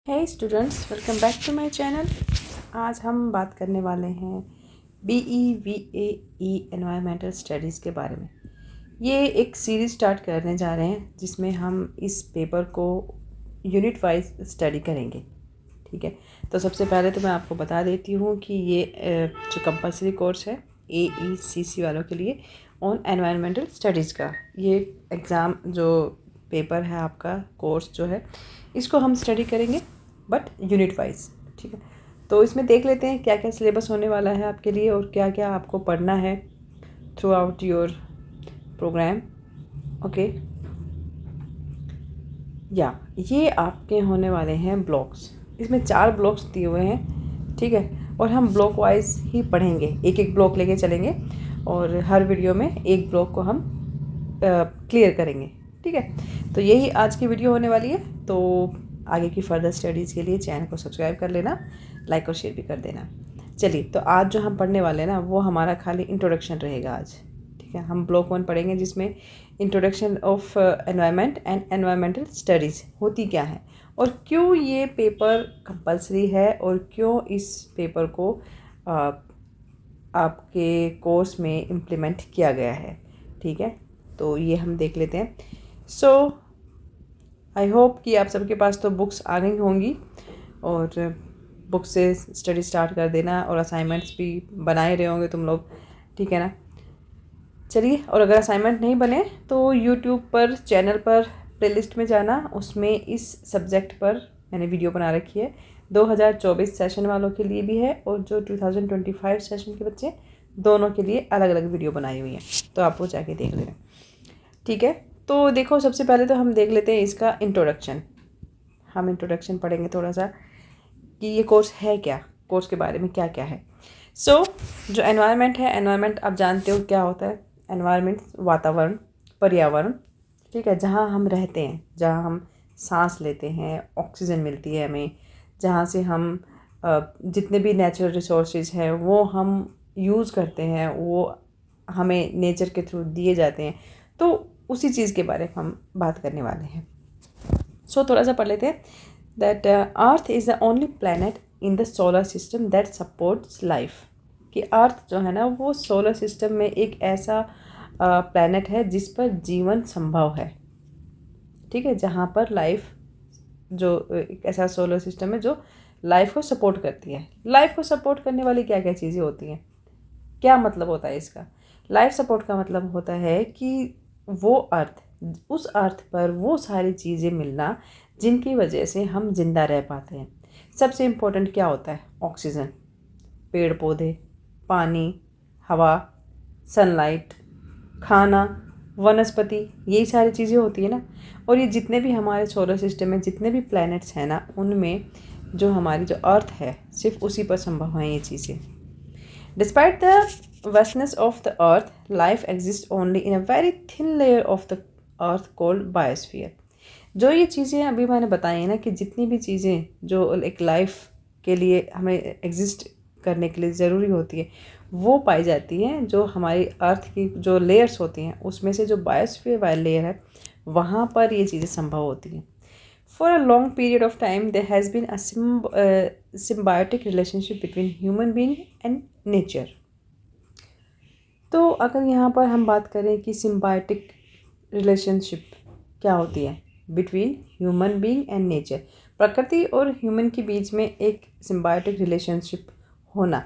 Hey students, welcome back to my channel. आज हम बात करने वाले हैं BEVAE एनवायरमेंटल स्टडीज़ के बारे में। ये एक सीरीज़ स्टार्ट करने जा रहे हैं जिसमें हम इस पेपर को यूनिट वाइज स्टडी करेंगे। ठीक है, तो सबसे पहले तो मैं आपको बता देती हूँ कि ये जो कंपलसरी कोर्स है AECC वालों के लिए ऑन एनवायरमेंटल स्टडीज़ का ये एग्ज़ाम जो पेपर है, आपका कोर्स जो है, इसको हम स्टडी करेंगे बट यूनिट वाइज। ठीक है, तो इसमें देख लेते हैं क्या क्या सिलेबस होने वाला है आपके लिए और क्या क्या आपको पढ़ना है throughout your programme. Okay, ये आपके होने वाले हैं ब्लॉक्स। इसमें 4 ब्लॉक्स दिए हुए हैं। ठीक है, और हम ब्लॉक वाइज ही पढ़ेंगे, एक एक ब्लॉक लेके चलेंगे और हर वीडियो में एक ब्लॉक को हम क्लियर करेंगे। ठीक है, तो यही आज की वीडियो होने वाली है। तो आगे की फर्दर स्टडीज़ के लिए चैनल को सब्सक्राइब कर लेना, लाइक और शेयर भी कर देना। चलिए, तो आज जो हम पढ़ने वाले हैं ना, वो हमारा खाली इंट्रोडक्शन रहेगा आज। ठीक है, हम ब्लॉक 1 पढ़ेंगे जिसमें introduction of environment and environmental studies होती क्या है और क्यों ये पेपर कंपलसरी है और क्यों इस पेपर को आपके कोर्स में इम्प्लीमेंट किया गया है। ठीक है, तो ये हम देख लेते हैं। सो आई होप कि आप सबके पास तो बुक्स आ गई होंगी और बुक से स्टडी स्टार्ट कर देना और असाइनमेंट्स भी बनाए रहे होंगे तुम लोग। ठीक है ना, चलिए, और अगर असाइनमेंट नहीं बने तो यूट्यूब पर चैनल पर प्लेलिस्ट में जाना, उसमें इस सब्जेक्ट पर मैंने वीडियो बना रखी है। 2024 सेशन वालों के लिए भी है और जो 2025 सेशन के बच्चे, दोनों के लिए अलग अलग वीडियो बनाई हुई है, तो आप वो जाके देख लेना। ठीक है, तो देखो, सबसे पहले तो हम देख लेते हैं इसका इंट्रोडक्शन। हम इंट्रोडक्शन पढ़ेंगे थोड़ा सा कि ये कोर्स है क्या, कोर्स के बारे में क्या क्या है। सो जो एनवायरनमेंट है, एनवायरनमेंट आप जानते हो क्या होता है। एनवायरनमेंट वातावरण, पर्यावरण। ठीक है, जहाँ हम रहते हैं, जहाँ हम सांस लेते हैं, ऑक्सीजन मिलती है हमें, जहाँ से हम जितने भी नेचुरल रिसोर्सेज हैं वो हम यूज़ करते हैं, वो हमें नेचर के थ्रू दिए जाते हैं, तो उसी चीज़ के बारे में हम बात करने वाले हैं। सो थोड़ा सा पढ़ लेते हैं। That earth is the only planet in the solar system that supports life. कि अर्थ जो है ना, वो सोलर सिस्टम में एक ऐसा प्लैनेट है जिस पर जीवन संभव है। ठीक है, जहाँ पर लाइफ, जो एक ऐसा सोलर सिस्टम है जो लाइफ को सपोर्ट करती है। लाइफ को सपोर्ट करने वाली क्या क्या चीज़ें होती हैं, क्या मतलब होता है इसका। लाइफ सपोर्ट का मतलब होता है कि वो अर्थ, उस अर्थ पर वो सारी चीज़ें मिलना जिनकी वजह से हम जिंदा रह पाते हैं। सबसे इम्पोर्टेंट क्या होता है, ऑक्सीजन, पेड़ पौधे, पानी, हवा, सनलाइट, खाना, वनस्पति, यही सारी चीज़ें होती है ना। और ये जितने भी हमारे सोलर सिस्टम में जितने भी प्लैनेट्स हैं ना, उनमें जो हमारी जो अर्थ है, सिर्फ उसी पर संभव हैं ये चीज़ें। Despite the vastness of the earth, life exists only in a very thin layer of the earth called biosphere। जो ये चीज़ें अभी मैंने बताई हैं ना, कि जितनी भी चीज़ें जो एक लाइफ के लिए हमें एग्जिस्ट करने के लिए ज़रूरी होती है, वो पाई जाती हैं जो हमारी अर्थ की जो लेयर्स होती हैं, उसमें से जो बायोस्फीयर वाली लेयर है, वहाँ पर ये चीज़ें संभव होती हैं। For a long period of time, there has been a symbiotic relationship between human being and nature। तो अगर यहाँ पर हम बात करें कि सिम्बायोटिक रिलेशनशिप क्या होती है between human being and nature, प्रकृति और ह्यूमन के बीच में एक सिम्बायोटिक रिलेशनशिप होना,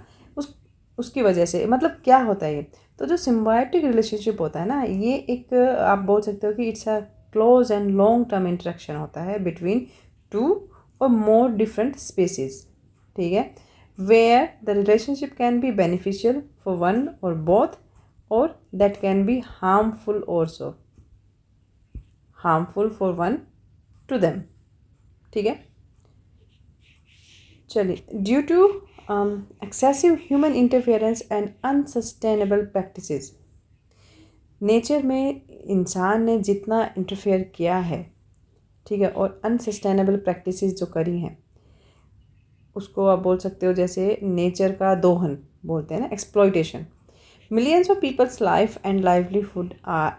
उसकी वजह से मतलब क्या होता है ये। तो जो सिम्बायोटिक रिलेशनशिप होता है ना, ये एक आप बोल सकते हो कि it's a close and long term interaction होता है बिटवीन 2 और मोर डिफरेंट स्पीसीज। ठीक है, where the relationship can be beneficial for one और both, or that can be harmful also, harmful for one to them। ठीक है, चलिए, due to excessive human interference and unsustainable practices, nature में इंसान ने जितना इंटरफेयर किया है, ठीक है, और अनसस्टेनेबल प्रैक्टिसेस जो करी हैं, उसको आप बोल सकते हो जैसे नेचर का दोहन बोलते हैं ना, exploitation. Millions of people's life and livelihood are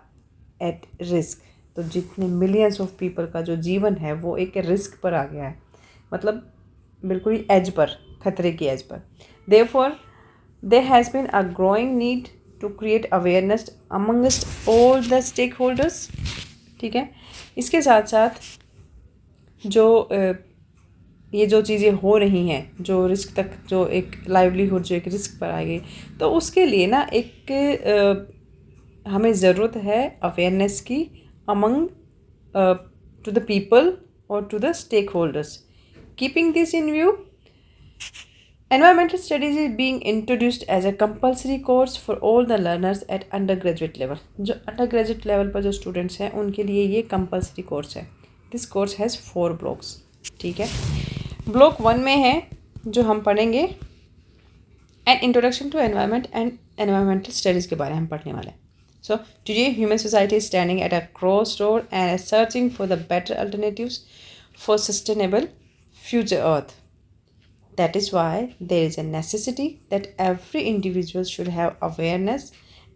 at risk. तो जितने मिलियंस ऑफ पीपल का जो जीवन है वो एक रिस्क पर आ गया है, मतलब बिल्कुल ही एज पर, खतरे की एज पर। Therefore there has been a growing need to create awareness amongst all the stakeholders. ठीक है, इसके साथ साथ जो ये जो चीज़ें हो रही हैं, जो रिस्क तक, जो एक लाइवलीहुड जो एक रिस्क पर आ गई, तो उसके लिए ना एक हमें ज़रूरत है अवेयरनेस की अमंग टू द पीपल और to the stakeholders. Keeping this in view, environmental studies is being introduced as a compulsory course for all the learners at undergraduate level। जो undergraduate level पर जो students हैं उनके लिए ये compulsory course है। This course has 4 blocks। ठीक है, ब्लॉक 1 में है जो हम पढ़ेंगे an introduction to environment and environmental studies के बारे में हम पढ़ने वाले हैं। So today human society is standing at a cross road and searching for the better alternatives for sustainable future earth. That is why there is a necessity that every individual should have awareness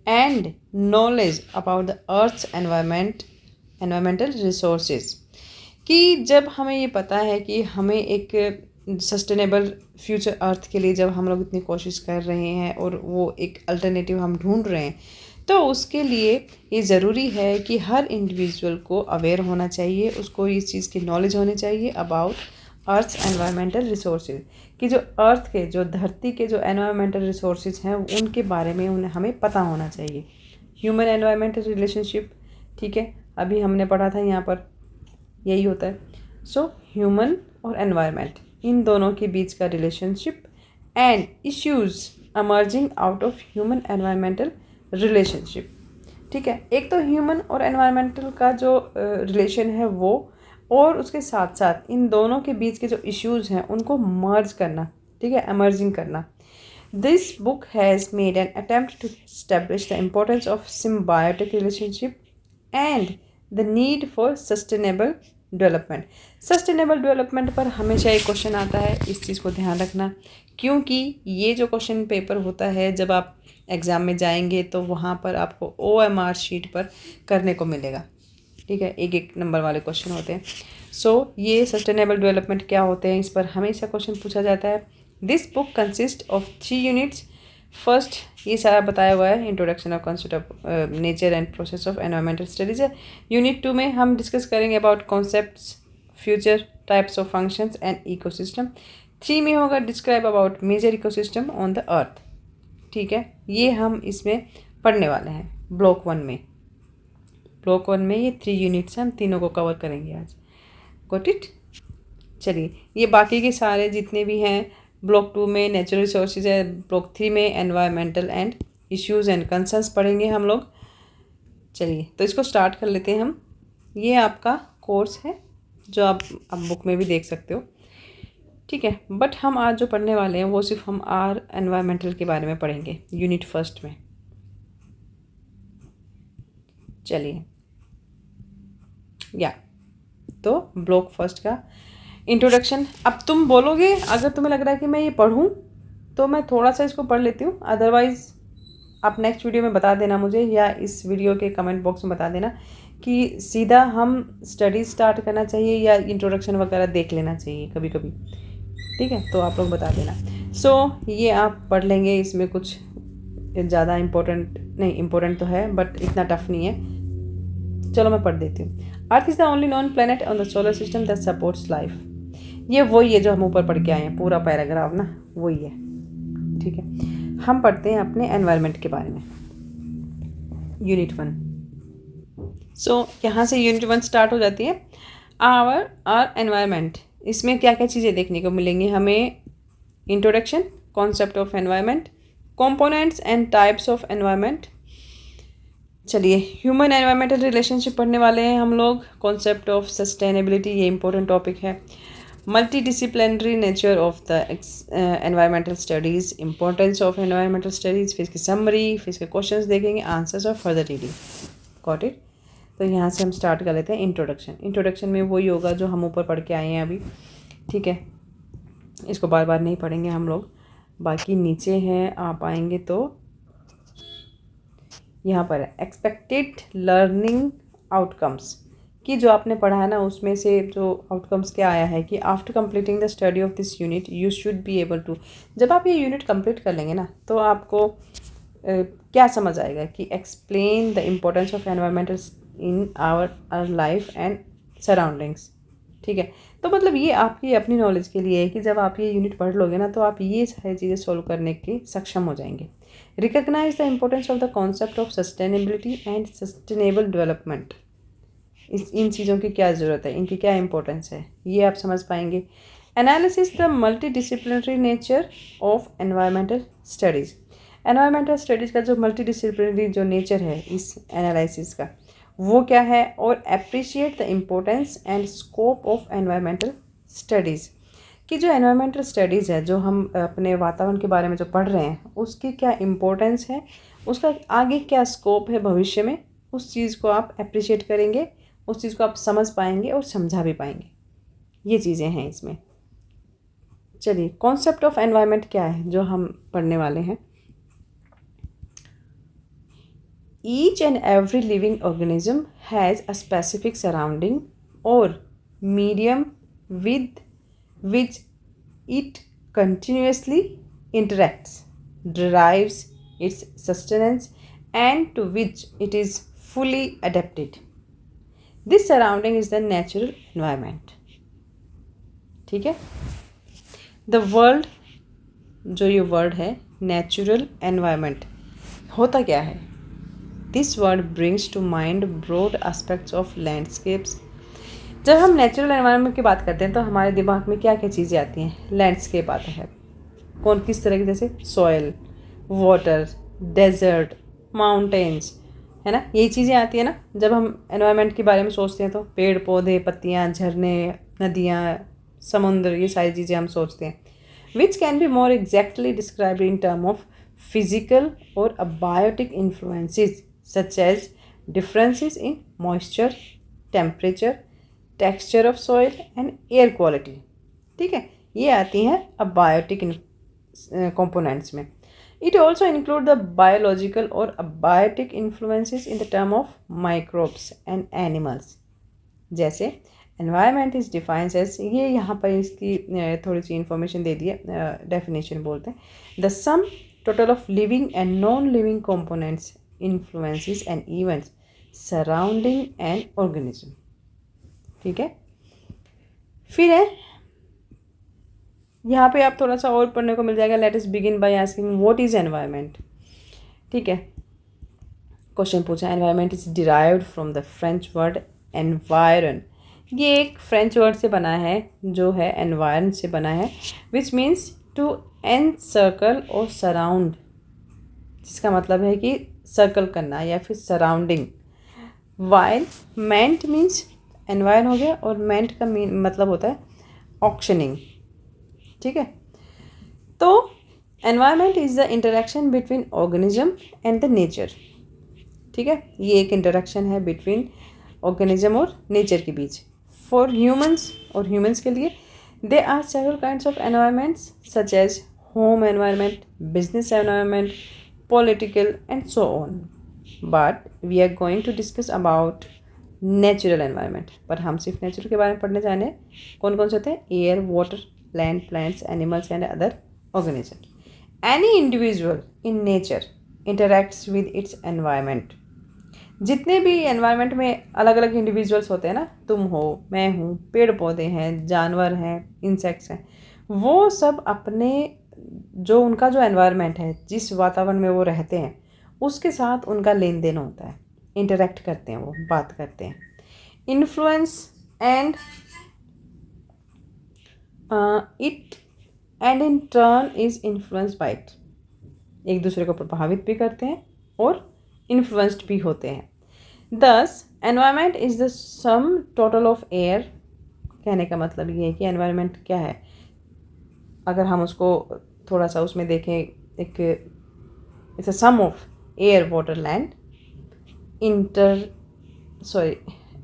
and knowledge about the Earth's environmental resources। कि जब हमें ये पता है कि हमें एक sustainable future अर्थ के लिए जब हम लोग इतनी कोशिश कर रहे हैं और वो एक अल्टरनेटिव हम ढूंढ रहे हैं, तो उसके लिए ये ज़रूरी है कि हर इंडिविजुअल को अवेयर होना चाहिए, उसको इस चीज़ की नॉलेज होनी चाहिए अबाउट अर्थ एनवायरमेंटल रिसोर्सेज, कि जो अर्थ के, जो धरती के जो एनवायरमेंटल रिसोर्सेज हैं उनके बारे में उन्हें हमें पता होना चाहिए। ह्यूमन एनवायरमेंटल रिलेशनशिप, ठीक है, अभी हमने पढ़ा था यहाँ पर, यही होता है। सो ह्यूमन और एनवायरमेंट, इन दोनों के बीच का relationship and issues emerging out of human environmental relationship. ठीक है, एक तो ह्यूमन और एनवायरमेंटल का जो रिलेशन है वो, और उसके साथ साथ इन दोनों के बीच के जो इश्यूज़ हैं उनको मर्ज करना, ठीक है, एमर्जिंग करना। This book has made an attempt to establish the importance of symbiotic relationship and the need for sustainable development. Sustainable development पर हमेशा एक क्वेश्चन आता है, इस चीज़ को ध्यान रखना, क्योंकि ये जो क्वेश्चन पेपर होता है जब आप एग्ज़ाम में जाएंगे तो वहाँ पर आपको OMR शीट पर करने को मिलेगा। ठीक है, एक एक नंबर वाले क्वेश्चन होते हैं। सो ये सस्टेनेबल डेवलपमेंट क्या होते हैं, इस पर हमेशा क्वेश्चन पूछा जाता है। This book consist of 3 units. First ये सारा बताया हुआ है, introduction of concept of nature and process of environmental studies है। यूनिट 2 में हम डिस्कस करेंगे about concepts, future, types of functions and ecosystem. 3 में होगा describe about major ecosystem on the earth. ठीक है, ये हम इसमें पढ़ने वाले हैं ब्लॉक 1 में। ब्लॉक 1 में ये 3 यूनिट्स हैं, हम तीनों को कवर करेंगे आज। Got it? चलिए, ये बाकी के सारे जितने भी हैं, ब्लॉक 2 में नेचुरल रिसोर्सेज है, ब्लॉक 3 में environmental and issues and concerns पढ़ेंगे हम लोग। चलिए, तो इसको स्टार्ट कर लेते हैं हम। ये आपका कोर्स है जो आप बुक में भी देख सकते हो। ठीक है, बट हम आज जो पढ़ने वाले हैं वो सिर्फ हम एनवायरमेंटल के बारे में पढ़ेंगे यूनिट 1 में। चलिए, या तो ब्लॉक 1 का इंट्रोडक्शन। अब तुम बोलोगे, अगर तुम्हें लग रहा है कि मैं ये पढ़ूं तो मैं थोड़ा सा इसको पढ़ लेती हूँ, अदरवाइज़ आप नेक्स्ट वीडियो में बता देना मुझे, या इस वीडियो के कमेंट बॉक्स में बता देना कि सीधा हम स्टडी स्टार्ट करना चाहिए या इंट्रोडक्शन वगैरह देख लेना चाहिए कभी कभी। ठीक है, तो आप लोग बता देना। सो ये आप पढ़ लेंगे, इसमें कुछ ज़्यादा इम्पोर्टेंट नहीं, इम्पोर्टेंट तो है बट इतना टफ नहीं है। चलो मैं पढ़ देती हूँ। Earth is the only non planet on the solar system that supports life. ये वही है जो हम ऊपर पढ़ के आए हैं, पूरा पैराग्राफ ना वही है। ठीक है, हम पढ़ते हैं अपने एनवायरनमेंट के बारे में, यूनिट 1। सो यहाँ से यूनिट 1 स्टार्ट हो जाती है। आवर एनवायरनमेंट, इसमें क्या क्या चीज़ें देखने को मिलेंगी हमें? Introduction, concept of environment, components and types of environment. चलिए, ह्यूमन एनवायरमेंटल रिलेशनशिप पढ़ने वाले हैं हम लोग। कॉन्सेप्ट ऑफ सस्टेनेबिलिटी, ये इंपॉर्टेंट टॉपिक है। Multi disciplinary nature of the environmental studies, importance of environmental studies, फिर इसकी समरी, फिर इसके क्वेश्चंस देखेंगे, आंसर्स और फर्दर रीडिंग। Got it? तो यहाँ से हम स्टार्ट कर लेते हैं इंट्रोडक्शन। इंट्रोडक्शन में वही होगा जो हम ऊपर पढ़ के आए हैं अभी। ठीक है, इसको बार बार नहीं पढ़ेंगे हम लोग। बाकी नीचे हैं, आप आएंगे तो यहाँ पर है एक्सपेक्टेड लर्निंग आउटकम्स, कि जो आपने पढ़ा है ना उसमें से जो आउटकम्स क्या आया है कि after completing the study of this unit you should be able to, जब आप ये यूनिट कंप्लीट कर लेंगे ना तो आपको क्या समझ आएगा कि explain the importance of environmental in our life and surroundings. ठीक है, तो मतलब ये आपकी अपनी नॉलेज के लिए है कि जब आप ये यूनिट पढ़ लोगे ना तो आप ये सारी चीज़ें सॉल्व करने के सक्षम हो जाएंगे। Recognise the importance of the concept of sustainability and sustainable development. इन चीज़ों की क्या ज़रूरत है, इनकी क्या इंपॉर्टेंस है, ये आप समझ पाएंगे। Analysis the multi disciplinary nature of environmental studies. Environmental studies का जो मल्टी डिसिप्लिनरी जो नेचर है इस एनालिसिस का वो क्या है, और appreciate the importance and scope of environmental studies. कि जो एनवायरमेंटल स्टडीज़ है, जो हम अपने वातावरण के बारे में जो पढ़ रहे हैं उसकी क्या इम्पोर्टेंस है, उसका आगे क्या स्कोप है भविष्य में, उस चीज़ को आप अप्रिशिएट करेंगे, उस चीज़ को आप समझ पाएंगे और समझा भी पाएंगे। ये चीज़ें हैं इसमें। चलिए, कॉन्सेप्ट ऑफ एनवायरनमेंट क्या है जो हम पढ़ने वाले हैं। Each and every living organism has a specific surrounding और medium with which it continuously interacts, derives its sustenance, and to which it is fully adapted. This surrounding is the natural environment. ठीक है, the world, जो ये word है natural environment, होता क्या है। This word brings to mind broad aspects of landscapes. जब हम नेचुरल एनवायरनमेंट की बात करते हैं तो हमारे दिमाग में क्या क्या चीज़ें आती हैं। लैंडस्केप आता है, कौन किस तरह की, जैसे सॉयल, वाटर, डेजर्ट, माउंटेन्स, है ना, यही चीज़ें आती है ना। जब हम एनवायरनमेंट के बारे में सोचते हैं तो पेड़ पौधे, पत्तियाँ, झरने, नदियाँ, समुद्र, ये सारी चीज़ें हम सोचते हैं। Which can be more exactly described in term of physical और abiotic influences such as differences in moisture, temperature, texture of soil and air quality. ठीक है, ये आती हैं अबायोटिक कंपोनेंट्स में। It also include the biological और abiotic influences in the term of microbes and animals. जैसे environment is defines as, ये यहाँ पर इसकी थोड़ी सी इंफॉर्मेशन दे दी है, डेफिनेशन बोलते हैं, the sum total of living and non living components, influences and events surrounding an organism. ठीक है, फिर है यहाँ पे आप थोड़ा सा और पढ़ने को मिल जाएगा। Let us begin by asking what is environment. ठीक है, क्वेश्चन पूछा, environment is derived from the French word environ. ये एक फ्रेंच वर्ड से बना है जो है एनवायरन से बना है, विच मीन्स टू एनसर्कल और सराउंड, जिसका मतलब है कि सर्कल करना या फिर सराउंडिंग। वाइल मेंट मीन्स एनवायरन हो गया, और मेंट का मतलब होता है ऑक्शनिंग। ठीक है, तो environment is the interaction between organism and the nature. ठीक है, ये एक इंटरेक्शन है बिटवीन ऑर्गेनिज्म और नेचर के बीच। फॉर ह्यूमंस, और ह्यूमंस के लिए, they are several kinds of environments such as home environment, business environment, political and so on. But we are going to discuss about natural environment. पर हम सिर्फ nature के बारे में पढ़ने जाने। कौन कौन से होते हैं, air, water, land, plants, animals and other organism. Any individual in nature interacts with its environment. जितने भी एनवायरनमेंट में अलग अलग इंडिविजुअल्स होते हैं ना, तुम हो, मैं हूँ, पेड़ पौधे हैं, जानवर हैं, इंसेक्ट्स हैं, वो सब अपने जो उनका जो एनवायरनमेंट है, जिस वातावरण में वो रहते हैं, उसके साथ उनका लेन देन होता है, इंटरेक्ट करते हैं, वो बात करते हैं। Influence and it and in turn is influence by it. एक दूसरे को प्रभावित भी करते हैं और इन्फ्लुएंस्ड भी होते हैं। दस environment is the sum total of air. कहने का मतलब ये है कि एनवायरनमेंट क्या है, अगर हम उसको थोड़ा सा उसमें देखें, एक it's a sum of air, water, land,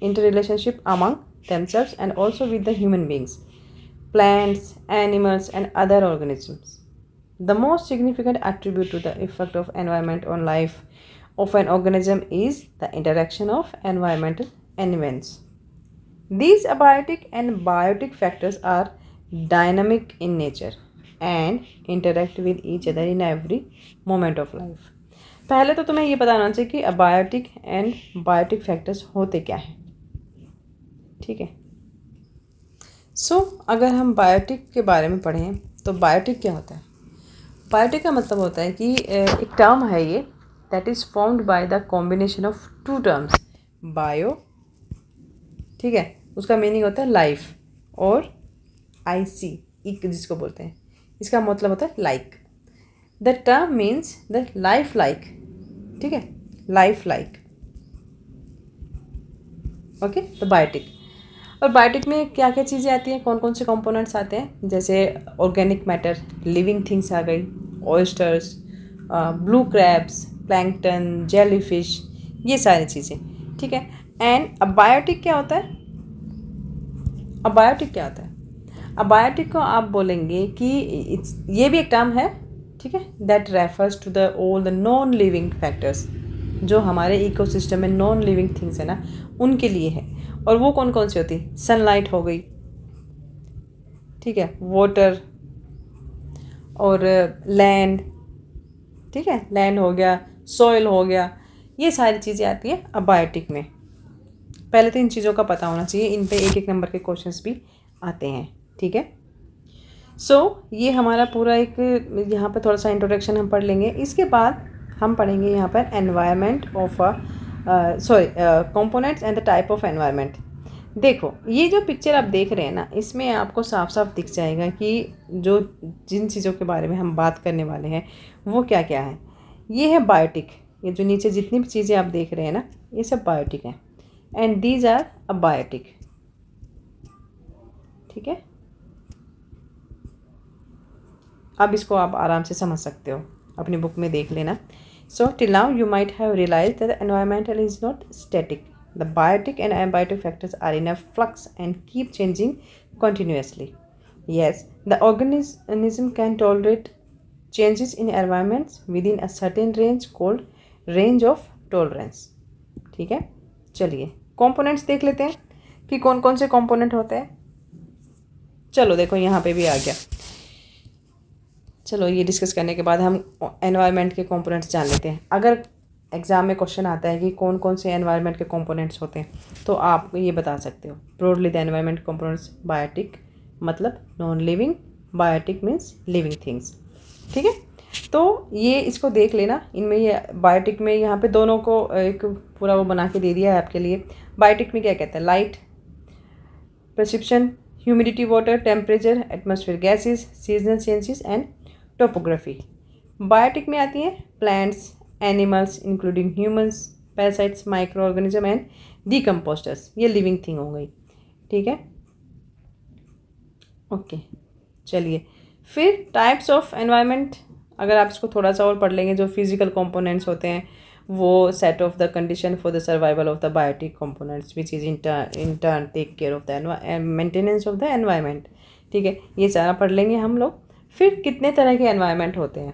interrelationship among themselves and also with the human beings, plants, animals and other organisms. The most significant attribute to the effect of environment on life of an organism is the interaction of environmental events. These abiotic and biotic factors are dynamic in nature and interact with each other in every moment of life. पहले तो तुम्हें ये बताना चाहिए कि abiotic and biotic factors होते क्या हैं, ठीक है। सो अगर हम बायोटिक के बारे में पढ़ें तो बायोटिक क्या होता है। बायोटिक का मतलब होता है कि एक टर्म है ये, that is formed by the combination of two terms, bio, ठीक है, उसका मीनिंग होता है लाइफ, और आईसी इक जिसको बोलते हैं, इसका मतलब होता है like. The term means the life like, ठीक है, लाइफ लाइक, ओके। तो बायोटिक, और बायोटिक में क्या क्या चीज़ें आती हैं, कौन कौन से कंपोनेंट्स आते हैं, जैसे ऑर्गेनिक मैटर, लिविंग थिंग्स आ गई, oysters, blue crabs, plankton, jellyfish, ये सारी चीज़ें, ठीक है। एंड अबायोटिक क्या होता है, अबायोटिक क्या होता है, अबायोटिक को आप बोलेंगे कि ये भी एक टर्म है, ठीक है, that refers to the all the non living factors, जो हमारे इकोसिस्टम में नॉन लिविंग थिंग्स है ना, उनके लिए है। और वो कौन कौन सी होती है, सनलाइट हो गई, ठीक है, वाटर और लैंड, ठीक है, लैंड हो गया, सॉइल हो गया, ये सारी चीज़ें आती हैं अबायोटिक में। पहले तो इन चीज़ों का पता होना चाहिए, इन पे एक एक नंबर के क्वेश्चंस भी आते हैं, ठीक है। सो ये हमारा पूरा एक यहाँ पे थोड़ा सा इंट्रोडक्शन हम पढ़ लेंगे। इसके बाद हम पढ़ेंगे यहाँ पर environment of components and the type of environment. देखो ये जो पिक्चर आप देख रहे हैं ना, इसमें आपको साफ साफ दिख जाएगा कि जो जिन चीज़ों के बारे में हम बात करने वाले हैं वो क्या क्या है। ये है बायोटिक, ये जो नीचे जितनी भी चीज़ें आप देख रहे हैं ना, ये सब बायोटिक हैं, एंड दीज आर अबायोटिक, ठीक है। अब इसको आप आराम से समझ सकते हो, अपनी बुक में देख लेना। So till now you might have realised that the environmental is not static, the biotic and abiotic factors are in a flux and keep changing continuously. Yes, the organism can tolerate changes in environments within a certain range called range of tolerance, ठीक है। चलिए components देख लेते हैं कि कौन कौन से कंपोनेंट होते हैं। चलो देखो यहाँ पे भी आ गया। चलो ये डिस्कस करने के बाद हम एनवायरनमेंट के कंपोनेंट्स जान लेते हैं। अगर एग्ज़ाम में क्वेश्चन आता है कि कौन कौन से एनवायरनमेंट के कंपोनेंट्स होते हैं, तो आप ये बता सकते हो broadly the environment components, biotic मतलब non living, biotic means living things, ठीक है। तो ये इसको देख लेना, इनमें ये बायोटिक में यहाँ पे दोनों को एक पूरा वो बना के दे दिया है आपके लिए। बायोटिक में क्या कहते हैं, light, perception, humidity, water, temperature, atmosphere gases, seasonal changes and topography. Biotic में आती हैं plants, animals including humans, parasites, microorganism and decomposers, ये लिविंग थिंग हो गई, ठीक है, ओके। चलिए फिर टाइप्स ऑफ एनवायरनमेंट, अगर आप इसको थोड़ा सा और पढ़ लेंगे, जो फिजिकल कंपोनेंट्स होते हैं वो set of the condition for the survival of the biotic components which is in turn take care of the maintenance of the environment, ठीक है, ये सारा पढ़ लेंगे हम लोग। फिर कितने तरह के एनवायरनमेंट होते हैं,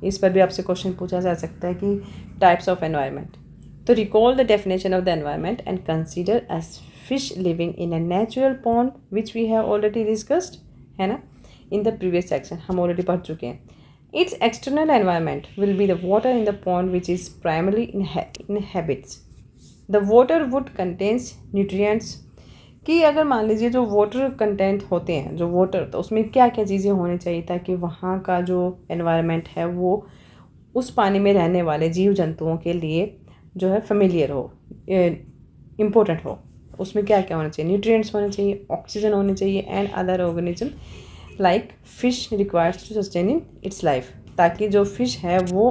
इस पर भी आपसे क्वेश्चन पूछा जा सकता है कि टाइप्स ऑफ एनवायरनमेंट। तो recall the definition of the environment and consider as fish living in a natural pond which we have already discussed, है ना, इन द प्रीवियस सेक्शन, हम ऑलरेडी पढ़ चुके हैं। Its external environment will be the water in the pond which is primarily inhabits. The water would contains nutrients, कि अगर मान लीजिए जो वाटर कंटेंट होते हैं, जो वाटर, तो उसमें क्या क्या चीज़ें होनी चाहिए ताकि वहाँ का जो एनवायरनमेंट है वो उस पानी में रहने वाले जीव जंतुओं के लिए जो है फेमिलियर हो, इम्पोर्टेंट हो। उसमें क्या क्या होना चाहिए, न्यूट्रिएंट्स होने चाहिए, ऑक्सीजन होनी चाहिए and other organism like fish requires to sustain in its life, ताकि जो फिश है वो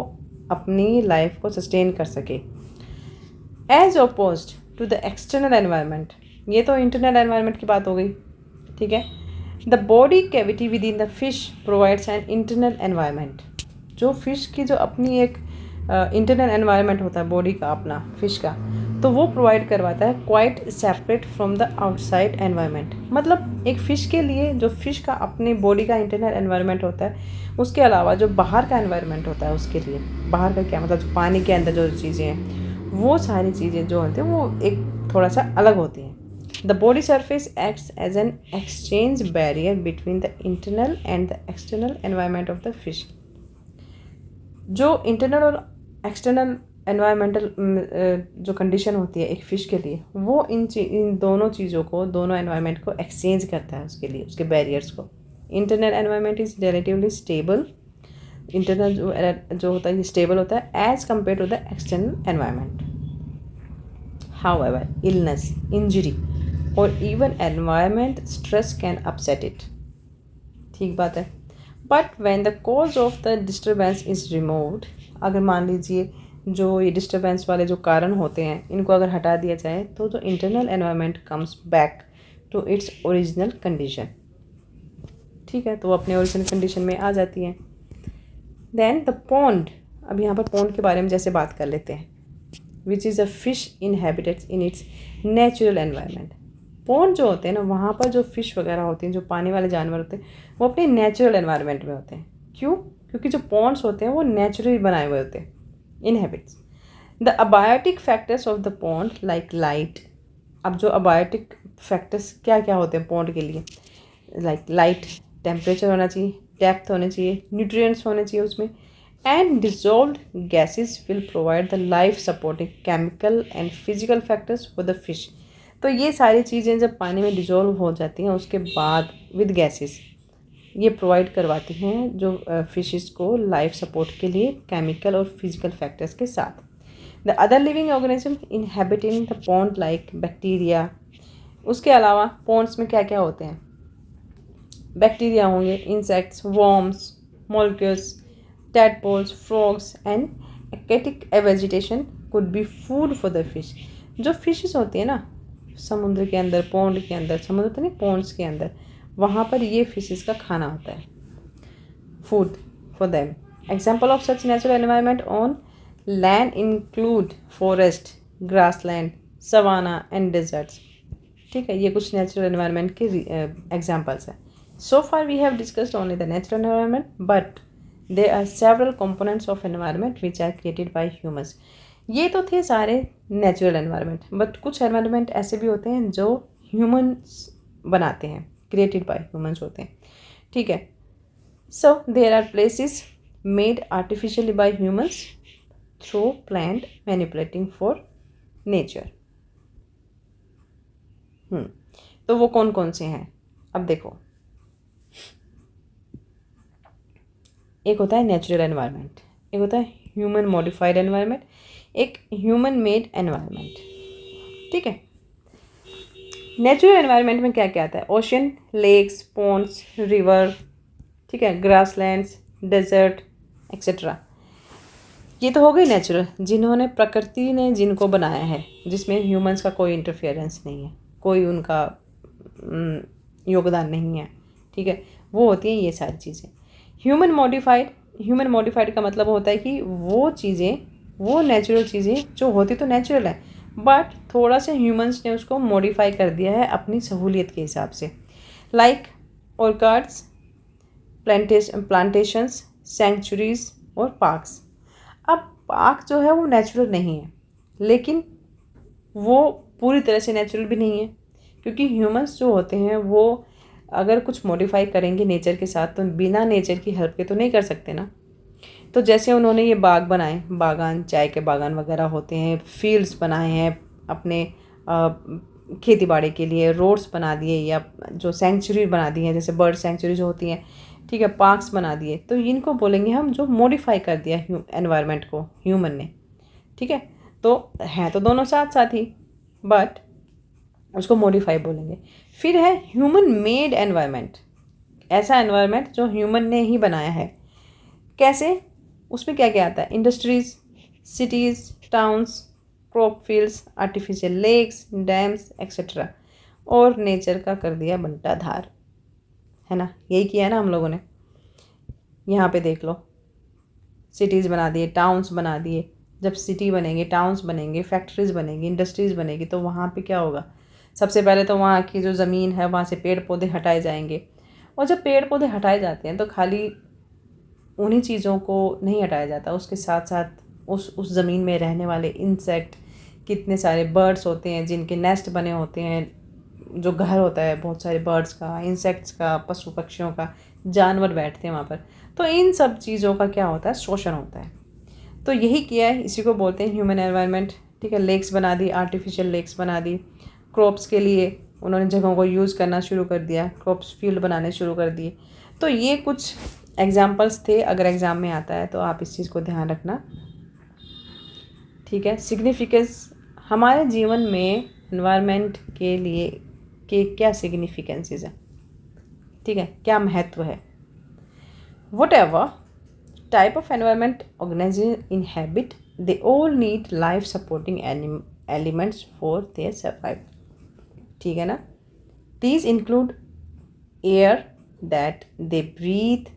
अपनी लाइफ को सस्टेन कर सके। As opposed to the external environment, ये तो इंटरनल एनवायरनमेंट की बात हो गई, ठीक है। The body cavity with in the fish provides an internal environment, जो फिश की जो अपनी एक इंटरनल एनवायरनमेंट होता है बॉडी का अपना फिश का, तो वो प्रोवाइड करवाता है quite separate from the outside environment. मतलब एक फ़िश के लिए जो फिश का अपने बॉडी का इंटरनल एनवायरनमेंट होता है, उसके अलावा जो बाहर का एनवायरनमेंट होता है उसके लिए, बाहर का क्या मतलब जो पानी के अंदर जो चीज़ें हैं वो सारी चीज़ें जो होती हैं वो एक थोड़ा सा अलग होती हैं। The body surface acts as an exchange barrier between the internal and the external environment of the fish. जो इंटरनल और एक्सटर्नल एनवायरमेंटल जो कंडीशन होती है एक फ़िश के लिए, वो इन दोनों चीज़ों को, दोनों एनवायरनमेंट को एक्सचेंज करता है उसके लिए, उसके बैरियर्स को. Internal environment is relatively stable. Internal जो होता है ये स्टेबल होता है as compare to the external environment. However illness, injury और even environment stress can upset it. ठीक बात है. But when the cause of the disturbance is removed, अगर मान लीजिए जो ये डिस्टर्बेंस वाले जो कारण होते हैं इनको अगर हटा दिया जाए तो जो internal environment comes back to its original condition. ठीक है, तो वो अपने ओरिजिनल कंडीशन में आ जाती हैं. देन द पॉन्ड, अब यहाँ पर पॉन्ड के बारे में जैसे बात कर लेते हैं. Which is a fish inhabited in its natural environment. Pond जो होते हैं ना, वहाँ पर जो फ़िश वगैरह होती हैं, जो पानी वाले जानवर होते हैं, वो अपने नेचुरल एनवायरनमेंट में होते हैं. क्यों? क्योंकि जो पॉन्ड्स होते हैं वो नेचुरली बनाए हुए होते हैं. Inhabits. The abiotic factors of the pond like light. अब जो abiotic factors क्या क्या होते हैं pond के लिए? Like light, temperature होना चाहिए, depth होने चाहिए, nutrients होने चाहिए उसमें, and dissolved gases will provide the life supporting chemical and physical factors for the fish. तो ये सारी चीज़ें जब पानी में डिजोल्व हो जाती हैं उसके बाद विद गैसेस ये प्रोवाइड करवाती हैं जो फिशेस को लाइफ सपोर्ट के लिए केमिकल और फिजिकल फैक्टर्स के साथ. The other living organism inhabiting the pond like bacteria. उसके अलावा पॉन्ड्स में क्या क्या होते हैं? बैक्टीरिया होंगे, insects, worms, molecules, tadpoles, frogs and aquatic vegetation could be food for the fish. जो फिशेस होती हैं ना समुद्र के अंदर, पॉन्ड के अंदर, समुद्र तो नहीं पॉन्ड्स के अंदर, वहाँ पर ये फिशेस का खाना होता है, food for them. Example of such natural environment on land include forest, grassland, savanna and deserts. ठीक है, ये कुछ नेचुरल एनवायरनमेंट के एग्जाम्पल्स हैं. So far we have discussed only the natural environment, but there are several components of environment which are created by humans. ये तो थे सारे नेचुरल एनवायरनमेंट, बट कुछ एनवायरनमेंट ऐसे भी होते हैं जो ह्यूमंस बनाते हैं, क्रिएटेड बाय ह्यूमंस होते हैं. ठीक है. So there are places made artificially by humans through plant manipulating for nature. तो वो कौन कौन से हैं? अब देखो, एक होता है नेचुरल एनवायरनमेंट, एक होता है ह्यूमन मॉडिफाइड एनवायरनमेंट, एक ह्यूमन मेड एनवायरनमेंट. ठीक है. नेचुरल एनवायरनमेंट में क्या क्या आता है? ओशन, लेक्स, पॉन्ड्स, रिवर, ठीक है, ग्रासलैंड्स, डेजर्ट एक्सेट्रा. ये तो हो गई नेचुरल, जिन्होंने प्रकृति ने जिनको बनाया है, जिसमें ह्यूमंस का कोई इंटरफेरेंस नहीं है, कोई उनका योगदान नहीं है. ठीक है, वो होती हैं ये सारी चीज़ें. ह्यूमन मॉडिफाइड का मतलब होता है कि वो चीज़ें, वो नेचुरल चीज़ें जो होती तो नेचुरल है, बट थोड़ा सा ह्यूमंस ने उसको मॉडिफाई कर दिया है अपनी सहूलियत के हिसाब से. लाइक ऑर्कार्ड्स, प्लांटेशंस, सेंचुरीज और पार्क्स. अब पार्क जो है वो नेचुरल नहीं है, लेकिन वो पूरी तरह से नेचुरल भी नहीं है, क्योंकि ह्यूमंस जो होते हैं वो अगर कुछ मॉडिफाई करेंगे नेचर के साथ तो बिना नेचर की हेल्प के तो नहीं कर सकते ना. तो जैसे उन्होंने ये बाग बनाए, बागान, चाय के बागान वगैरह होते हैं, फील्ड्स बनाए हैं अपने खेती बाड़ी के लिए, रोड्स बना दिए, या जो सेंचुरी बना दी हैं, जैसे बर्ड सेंचुरी जो होती हैं, ठीक है, पार्क्स बना दिए, तो इनको बोलेंगे हम जो मॉडिफाई कर दिया एनवायरनमेंट को ह्यूमन ने. ठीक है, तो हैं तो दोनों साथ साथ ही, बट उसको मॉडिफाई बोलेंगे. फिर है ह्यूमन मेड एनवायरनमेंट, ऐसा एनवायरनमेंट जो ह्यूमन ने ही बनाया है. कैसे? उसमें क्या क्या आता है? Industries, cities, towns, crop fields, artificial lakes, dams etcetera. और नेचर का कर दिया बंटा धार, है ना. यही किया है ना हम लोगों ने. यहाँ पे देख लो, सिटीज़ बना दिए, टाउन्स बना दिए. जब सिटी बनेंगे, टाउन्स बनेंगे, फैक्ट्रीज़ बनेंगी, इंडस्ट्रीज़ बनेगी, तो वहाँ पे क्या होगा? सबसे पहले तो वहाँ की जो ज़मीन है वहाँ से पेड़ पौधे हटाए जाएंगे. और जब पेड़ पौधे हटाए जाते हैं तो खाली उन्हीं चीज़ों को नहीं हटाया जाता, उसके साथ साथ उस ज़मीन में रहने वाले इंसेक्ट, कितने सारे बर्ड्स होते हैं जिनके नेस्ट बने होते हैं जो घर होता है बहुत सारे बर्ड्स का, इंसेक्ट्स का, पशु पक्षियों का, जानवर बैठते हैं वहाँ पर, तो इन सब चीज़ों का क्या होता है, शोषण होता है। तो यही किया है, इसी को बोलते हैं ह्यूमन एनवायरनमेंट। ठीक है, लेक्स बना दी, आर्टिफिशियल लेक्स बना दी, क्रॉप्स के लिए उन्होंने जगहों को यूज़ करना शुरू कर दिया, क्रॉप्स फील्ड बनाने शुरू कर दिए। तो ये कुछ एग्जाम्पल्स थे, अगर एग्ज़ाम में आता है तो आप इस चीज़ को ध्यान रखना। ठीक है, सिग्निफिकेंस, हमारे जीवन में एनवायरनमेंट के लिए के क्या सिग्निफिकेंसेस है, ठीक है, क्या महत्व है। Whatever type of environment organism inhabit, they all need life supporting elements for their survival. ठीक है ना। These include air that they breathe.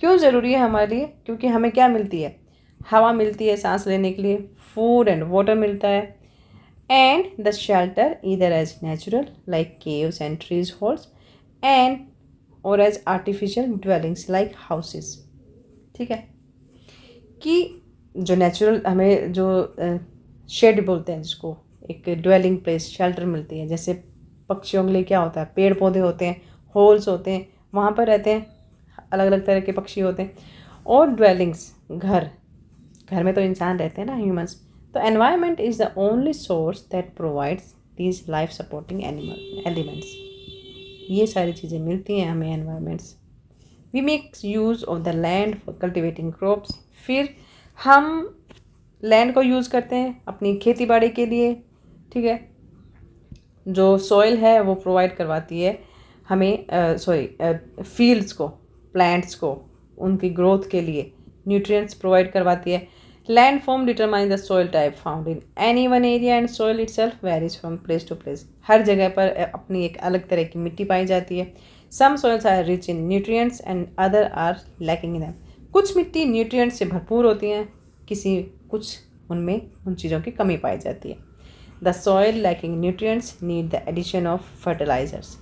क्यों ज़रूरी है हमारे लिए, क्योंकि हमें क्या मिलती है, हवा मिलती है सांस लेने के लिए, फूड एंड वाटर मिलता है, and the shelter either as natural like caves and trees holes and और as artificial dwellings like houses. ठीक है, कि जो नेचुरल हमें जो शेड बोलते हैं, जिसको एक ड्वेलिंग प्लेस, शेल्टर मिलती है, जैसे पक्षियों के लिए क्या होता है, पेड़ पौधे होते हैं, होल्स होते हैं, वहाँ पर रहते हैं, अलग अलग तरह के पक्षी होते हैं, और ड्वेलिंग्स, घर, घर में तो इंसान रहते हैं ना, ह्यूमंस। तो environment is the only source that provides these life supporting elements. ये सारी चीज़ें मिलती हैं हमें environments. We make use of the land for cultivating crops. फिर हम लैंड को यूज़ करते हैं अपनी खेती बाड़ी के लिए। ठीक है, जो सॉइल है वो प्रोवाइड करवाती है हमें फील्ड्स को, प्लांट्स को, उनकी ग्रोथ के लिए न्यूट्रिएंट्स प्रोवाइड करवाती है। Landform determine the soil type found in any one area and soil itself varies from place to place. हर जगह पर अपनी एक अलग तरह की मिट्टी पाई जाती है। Some soils are rich in nutrients and other are lacking in them. कुछ मिट्टी न्यूट्रिएंट्स से भरपूर होती हैं, कुछ उनमें उन चीज़ों की कमी पाई जाती है। The soil lacking nutrients need the addition of fertilisers.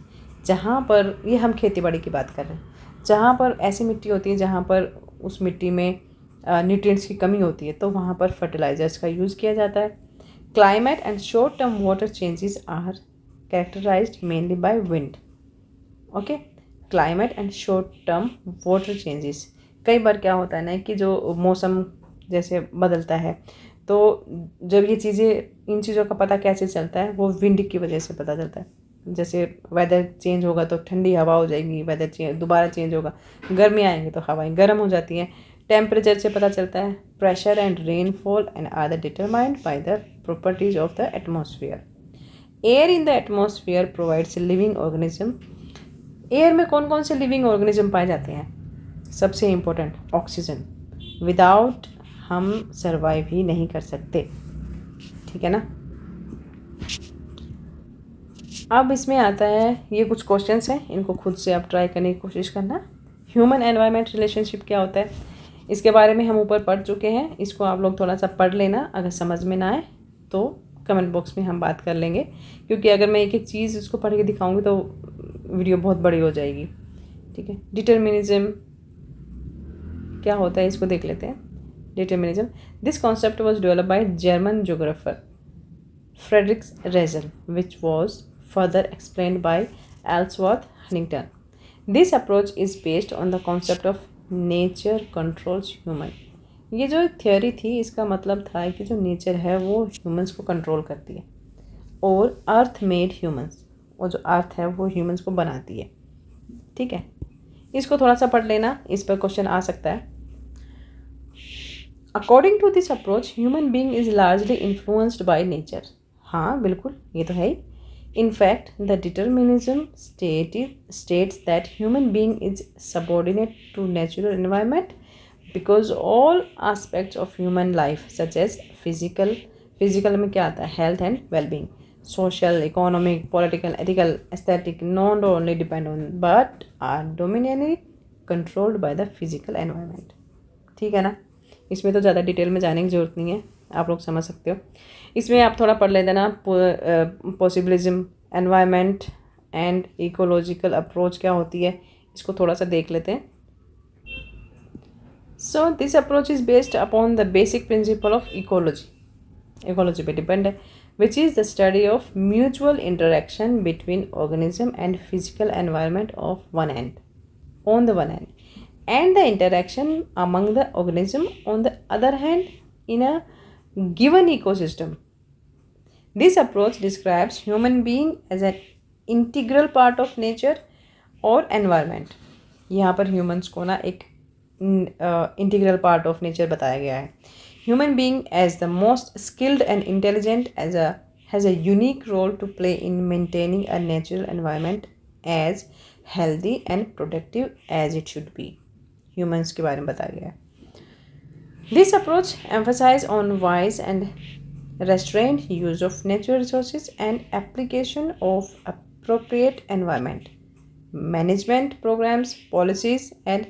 जहाँ पर, ये हम खेती बाड़ी की बात कर रहे हैं, जहाँ पर ऐसी मिट्टी होती है जहाँ पर उस मिट्टी में न्यूट्रिएंट्स की कमी होती है, तो वहाँ पर फर्टिलाइजर्स का यूज़ किया जाता है। Climate and short term water changes are characterised mainly by wind. Okay, climate and short term water changes, कई बार क्या होता है ना कि जो मौसम जैसे बदलता है, तो जब ये चीज़ें, इन चीज़ों का पता कैसे चलता है, वो विंड की वजह से पता चलता है। जैसे वेदर चेंज होगा तो ठंडी हवा हो जाएगी, वेदर दोबारा चेंज होगा, गर्मी आएंगी तो हवाएं गर्म हो जाती हैं। टेम्परेचर से पता चलता है। Pressure and rainfall and are the determined by the properties of the atmosphere. Air in the atmosphere provides living organism. Air में कौन कौन से लिविंग ऑर्गेनिज्म पाए जाते हैं? सबसे इम्पोर्टेंट ऑक्सीजन। विदाउट हम सर्वाइव ही नहीं कर सकते। ठीक है ना। अब इसमें आता है, ये कुछ क्वेश्चंस हैं, इनको खुद से आप ट्राई करने की कोशिश करना। ह्यूमन एनवायरनमेंट रिलेशनशिप क्या होता है, इसके बारे में हम ऊपर पढ़ चुके हैं। इसको आप लोग थोड़ा सा पढ़ लेना, अगर समझ में ना आए तो कमेंट बॉक्स में हम बात कर लेंगे, क्योंकि अगर मैं एक एक चीज़ इसको पढ़ के दिखाऊंगी तो वीडियो बहुत बड़ी हो जाएगी। ठीक है, डिटर्मिनिज्म क्या होता है इसको देख लेते हैं। Determinism, this concept was developed by German geographer Friedrich Ratzel, which was further explained by Ellsworth Huntington. This approach is based on the concept of nature controls human. ये जो थियोरी थी, इसका मतलब था कि जो नेचर है वो ह्यूमंस को कंट्रोल करती है, और अर्थ मेड ह्यूमंस, और जो अर्थ है वो ह्यूमंस को बनाती है। ठीक है, इसको थोड़ा सा पढ़ लेना, इस पर क्वेश्चन आ सकता है। According to this approach human being is largely influenced by nature. हाँ बिल्कुल, ये तो है ही। In fact, the determinism states that human being is subordinate to natural environment because all aspects of human life, such as physical में क्या आता है, health and well-being, social, economic, political, ethical, aesthetic, not only depend on but are dominantly controlled by the physical environment. ठीक है ना, इसमें तो ज़्यादा डिटेल में जाने की ज़रूरत नहीं है, आप लोग समझ सकते हो। इसमें आप थोड़ा पढ़ लेते ना, possibilism, environment and ecological approach क्या होती है, इसको थोड़ा सा देख लेते हैं। So this approach is based upon the basic principle of ecology. Ecology पे डिपेंड है। which is the study of mutual interaction between organism and physical environment on the one hand, and the interaction among the organism on the other hand in a given ecosystem. This approach describes human being as an integral part of nature और environment. यहाँ पर humans को ना एक integral part of nature बताया गया है. Human being as the most skilled and intelligent has a unique role to play in maintaining a natural environment as healthy and productive as it should be. Humans के बारे में बताया गया है. This approach emphasizes on wise and restrained use of natural resources and application of appropriate environment management programs, policies, and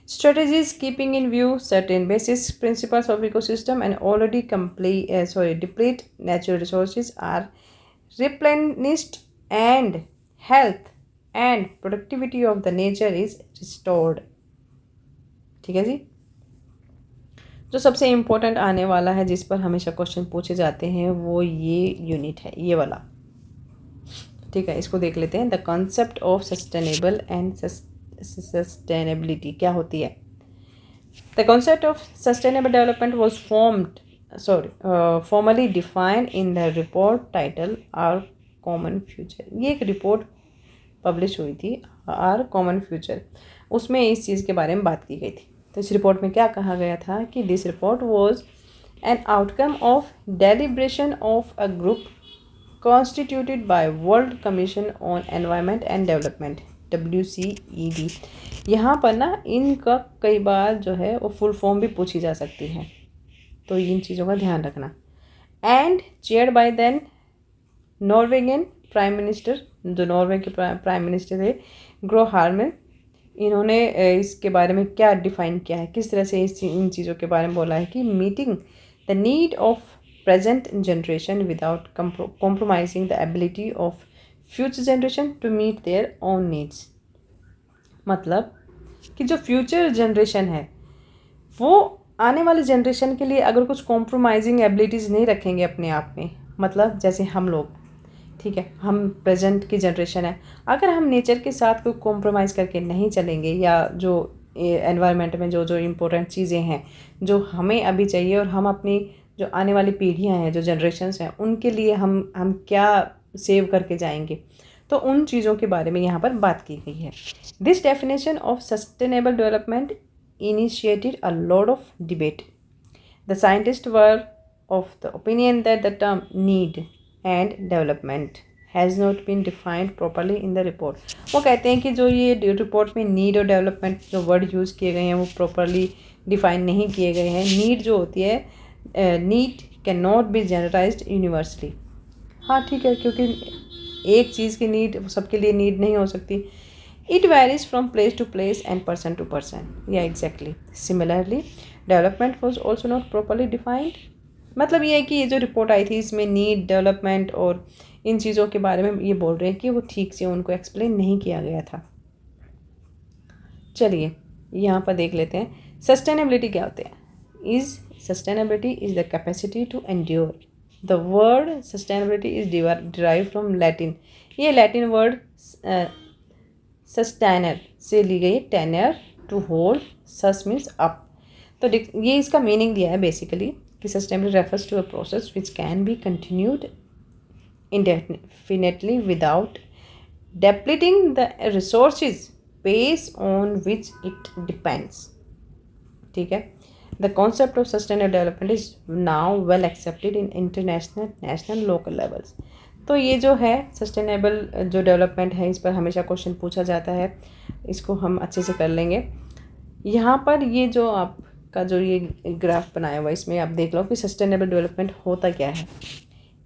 strategies keeping in view certain basic principles of ecosystem and already deplete natural resources are replenished and health and productivity of the nature is restored. ठीक है जी. जो सबसे important आने वाला है जिस पर हमेशा क्वेश्चन पूछे जाते हैं वो ये यूनिट है, ये वाला. ठीक है, इसको देख लेते हैं. The concept of sustainable and sustainability क्या होती है. The concept of sustainable development was formally defined in the report title our common future. ये एक रिपोर्ट पब्लिश हुई थी, आवर कॉमन फ्यूचर. उसमें इस चीज़ के बारे में बात की गई थी. तो इस रिपोर्ट में क्या कहा गया था कि this report was an outcome of deliberation of a group constituted by World Commission on Environment and Development WCED. यहाँ पर ना इनका कई बार जो है वो फुल फॉर्म भी पूछी जा सकती है, तो इन चीज़ों का ध्यान रखना. And chaired by then Norwegian prime minister, जो नॉर्वे के प्राइम मिनिस्टर थे ग्रो हार्मन. इन्होंने इसके बारे में क्या डिफाइन किया है, किस तरह से इन चीज़ों के बारे में बोला है कि meeting the need of present generation without compromising the ability of future generation to meet their own needs. मतलब कि जो फ्यूचर जनरेशन है वो आने वाले जनरेशन के लिए अगर कुछ कॉम्प्रोमाइजिंग एबिलिटीज़ नहीं रखेंगे अपने आप में, मतलब जैसे हम लोग, ठीक है, हम प्रेजेंट की जनरेशन है, अगर हम नेचर के साथ कोई कॉम्प्रोमाइज़ करके नहीं चलेंगे या जो एनवायरनमेंट में जो जो इम्पोर्टेंट चीज़ें हैं जो हमें अभी चाहिए और हम अपनी जो आने वाली पीढ़ियां हैं, जो जनरेशन्स हैं, उनके लिए हम क्या सेव करके जाएंगे, तो उन चीज़ों के बारे में यहाँ पर बात की गई है. This definition of sustainable development initiated a lot of debate. The scientist were of the opinion that the term need and development has not been defined properly in the report. वो कहते हैं कि जो ये रिपोर्ट में need और development जो word use किए गए हैं वो प्रॉपरली डिफाइन नहीं किए गए हैं. नीड जो होती है, need cannot be generalised universally. हाँ ठीक है, क्योंकि एक चीज़ की नीड सबके लिए नीड नहीं हो सकती. It varies from place to place and person to person. या exactly similarly development was also not properly defined. मतलब ये है कि ये जो रिपोर्ट आई थी इसमें नीड, डेवलपमेंट और इन चीज़ों के बारे में ये बोल रहे हैं कि वो ठीक से उनको एक्सप्लेन नहीं किया गया था. चलिए यहाँ पर देख लेते हैं सस्टेनेबिलिटी क्या होते हैं. Sustainability is the capacity to endure. The word sustainability is derived from Latin. ये Latin word sustainer से ली गई. tenure to hold, sus means up. तो ये इसका मीनिंग दिया है बेसिकली कि sustainability refers to a process which can be continued indefinitely without depleting the resources based on which it depends. ठीक है. The concept of sustainable development is now well accepted in international, national, local levels. तो ये जो है sustainable जो development है इस पर हमेशा क्वेश्चन पूछा जाता है, इसको हम अच्छे से कर लेंगे. यहाँ पर ये जो आपका जो ये ग्राफ बनाया हुआ इसमें आप देख लो कि सस्टेनेबल डेवलपमेंट होता क्या है.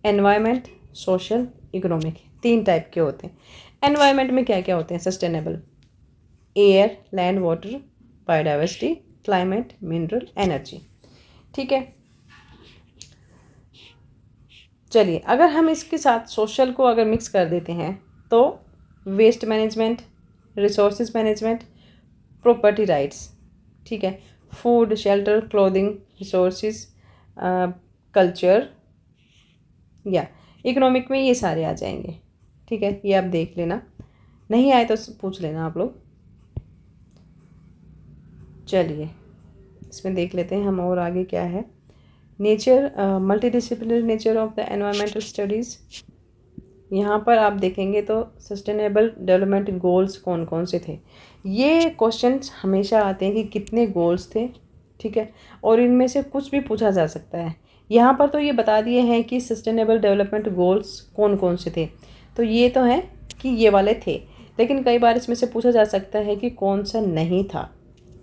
एनवायरनमेंट, सोशल, इकोनॉमिक, 3 टाइप के होते हैं. एनवायरनमेंट में क्या क्या होते हैं sustainable? Air, land, water, biodiversity, climate, mineral, energy. ठीक है. चलिए अगर हम इसके साथ सोशल को अगर मिक्स कर देते हैं तो waste management, resources management, property rights, ठीक है, food, shelter, clothing, resources, culture, या इकोनॉमिक में ये सारे आ जाएंगे, ठीक है। ये आप देख लेना, नहीं आए तो पूछ लेना आप लोग। चलिए इसमें देख लेते हैं हम और आगे क्या है। Nature, multidisciplinary nature of the environmental studies. यहाँ पर आप देखेंगे तो सस्टेनेबल डेवलपमेंट गोल्स कौन कौन से थे। ये क्वेश्चंस हमेशा आते हैं कि कितने गोल्स थे, ठीक है, और इनमें से कुछ भी पूछा जा सकता है। यहाँ पर तो ये बता दिए हैं कि सस्टेनेबल डेवलपमेंट गोल्स कौन कौन से थे, तो ये तो हैं कि ये वाले थे, लेकिन कई बार इसमें से पूछा जा सकता है कि कौन सा नहीं था,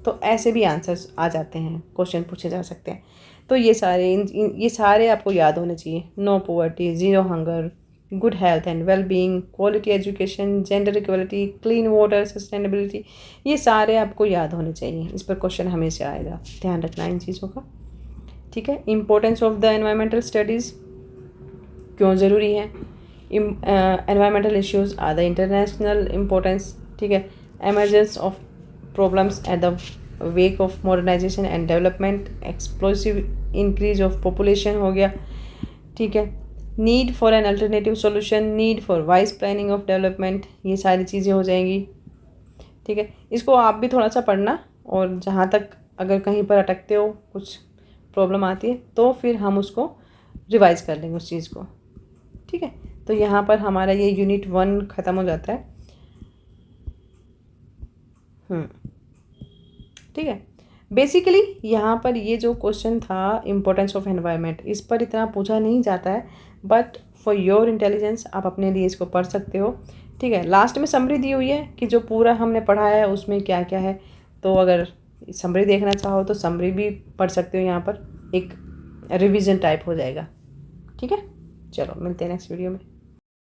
तो ऐसे भी आंसर्स आ जाते हैं, क्वेश्चन पूछे जा सकते हैं। तो ये सारे ये सारे आपको याद होने चाहिए। No poverty, zero hunger, good health and well being, quality education, gender equality, clean water, sustainability, ये सारे आपको याद होने चाहिए। इस पर क्वेश्चन हमेशा आएगा, ध्यान रखना इन चीज़ों का, ठीक है। Importance of the environmental studies, क्यों ज़रूरी है। Environmental issues are the international importance, ठीक है। Emergence of problems at the wake of modernisation and development, explosive increase of population हो गया, ठीक है। Need for an alternative solution, need for wise planning of development, ये सारी चीज़ें हो जाएंगी, ठीक है। इसको आप भी थोड़ा सा पढ़ना, और जहाँ तक अगर कहीं पर अटकते हो, कुछ प्रॉब्लम आती है, तो फिर हम उसको रिवाइज कर लेंगे उस चीज़ को, ठीक है। तो यहाँ पर हमारा ये यूनिट 1 ख़त्म हो जाता है, ठीक है। बेसिकली यहाँ पर ये जो क्वेश्चन था इम्पोर्टेंस ऑफ एनवायरनमेंट, इस पर इतना पूछा नहीं जाता है, बट फॉर योर इंटेलिजेंस आप अपने लिए इसको पढ़ सकते हो, ठीक है। लास्ट में समरी दी हुई है कि जो पूरा हमने पढ़ा है उसमें क्या क्या है, तो अगर समरी देखना चाहो तो समरी भी पढ़ सकते हो, यहाँ पर एक रिवीजन टाइप हो जाएगा, ठीक है। चलो मिलते हैं नेक्स्ट वीडियो में।